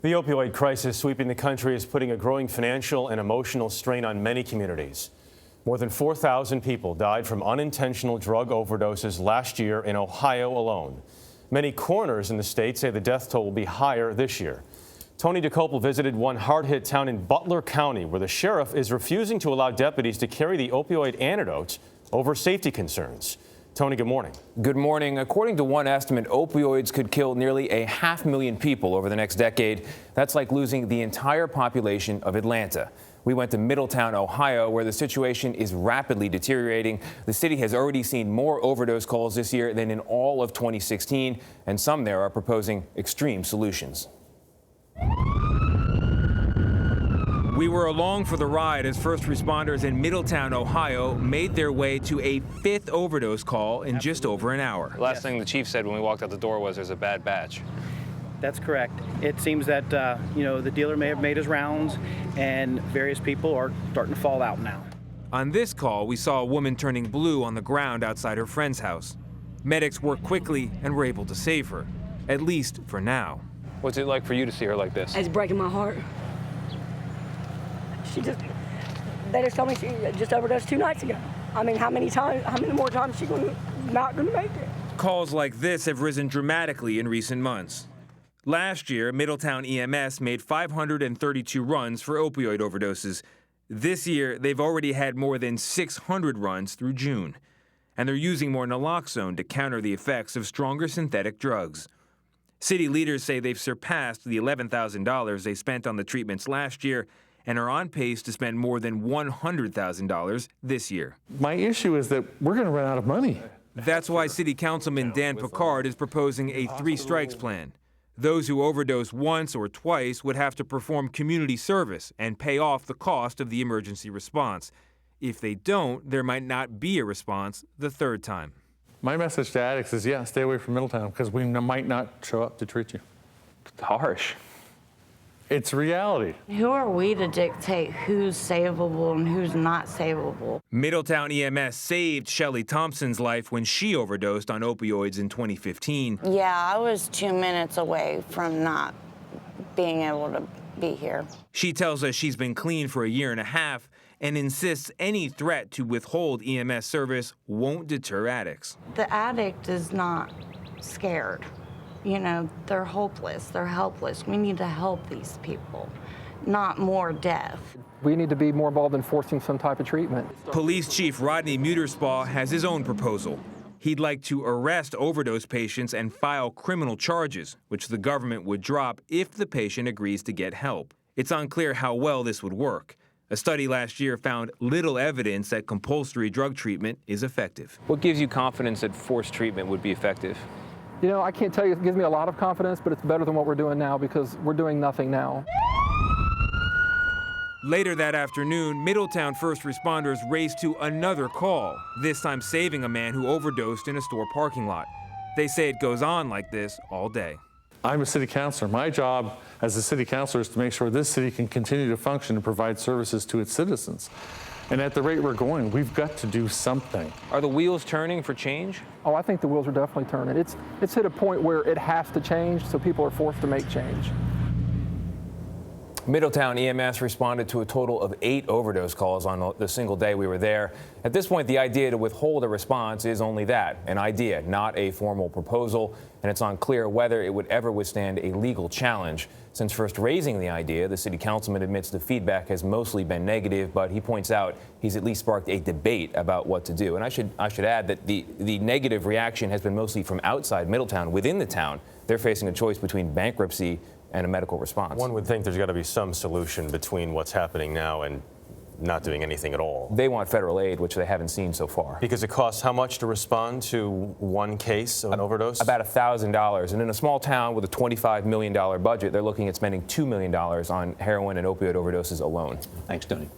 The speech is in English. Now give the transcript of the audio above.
The opioid crisis sweeping the country is putting a growing financial and emotional strain on many communities. More than 4,000 people died from unintentional drug overdoses last year in Ohio alone. Many coroners in the state say the death toll will be higher this year. Tony Dokoupil visited one hard-hit town in Butler County where the sheriff is refusing to allow deputies to carry the opioid antidote over safety concerns. Tony, good morning. Good morning. According to one estimate, opioids could kill nearly 500,000 people over the next decade. That's like losing the entire population of Atlanta. We went to Middletown, Ohio, where the situation is rapidly deteriorating. The city has already seen more overdose calls this year than in all of 2016, and some there are proposing extreme solutions. We were along for the ride as first responders in Middletown, Ohio, made their way to a 5th overdose call in just over an hour. The last thing the chief said when we walked out the door was there's a bad batch. That's correct. It seems that, the dealer may have made his rounds and various people are starting to fall out now. On this call, we saw a woman turning blue on the ground outside her friend's house. Medics worked quickly and were able to save her, at least for now. What's it like for you to see her like this? It's breaking my heart. They just told me she just overdosed 2 nights ago. I mean, how many more times is she not going to make it? Calls like this have risen dramatically in recent months. Last year, Middletown EMS made 532 runs for opioid overdoses. This year, they've already had more than 600 runs through June. And they're using more naloxone to counter the effects of stronger synthetic drugs. City leaders say they've surpassed the $11,000 they spent on the treatments last year and are on pace to spend more than $100,000 this year. My issue is that we're going to run out of money. That's why City Councilman Dan PICARD is proposing a 3 strikes plan. Those who overdose once or twice would have to perform community service and pay off the cost of the emergency response. If they don't, there might not be a response the 3rd time. My message to addicts is, stay away from Middletown because we might not show up to treat you. It's harsh. It's reality. Who are we to dictate who's savable and who's not savable? Middletown EMS saved Shelly Thompson's life when she overdosed on opioids in 2015. Yeah, I was 2 minutes away from not being able to be here. She tells us she's been clean for 1.5 years and insists any threat to withhold EMS service won't deter addicts. The addict is not scared. They're hopeless, they're helpless. We need to help these people, not more death. We need to be more involved in forcing some type of treatment. Police Chief Rodney Muterspaw has his own proposal. He'd like to arrest overdose patients and file criminal charges, which the government would drop if the patient agrees to get help. It's unclear how well this would work. A study last year found little evidence that compulsory drug treatment is effective. What gives you confidence that forced treatment would be effective? I can't tell you it gives me a lot of confidence, but it's better than what we're doing now because we're doing nothing now. Later that afternoon, Middletown first responders raced to another call, this time saving a man who overdosed in a store parking lot. They say it goes on like this all day. I'm a city councilor. My job as a city councilor is to make sure this city can continue to function and provide services to its citizens. And at the rate we're going, we've got to do something. Are the wheels turning for change? Oh, I think the wheels are definitely turning. It's hit a point where it has to change, so people are forced to make change. Middletown EMS responded to a total of 8 overdose calls on the single day we were there. At this point, the idea to withhold a response is only that, an idea, not a formal proposal, and it's unclear whether it would ever withstand a legal challenge. Since first raising the idea, the city councilman admits the feedback has mostly been negative, but he points out he's at least sparked a debate about what to do. And I should add that the negative reaction has been mostly from outside Middletown. Within the town, they're facing a choice between bankruptcy and a medical response. One would think there's got to be some solution between what's happening now and not doing anything at all. They want federal aid, which they haven't seen so far. Because it costs how much to respond to one case of an overdose? About $1,000. And in a small town with a $25 million budget, they're looking at spending $2 million on heroin and opioid overdoses alone. Thanks, Tony.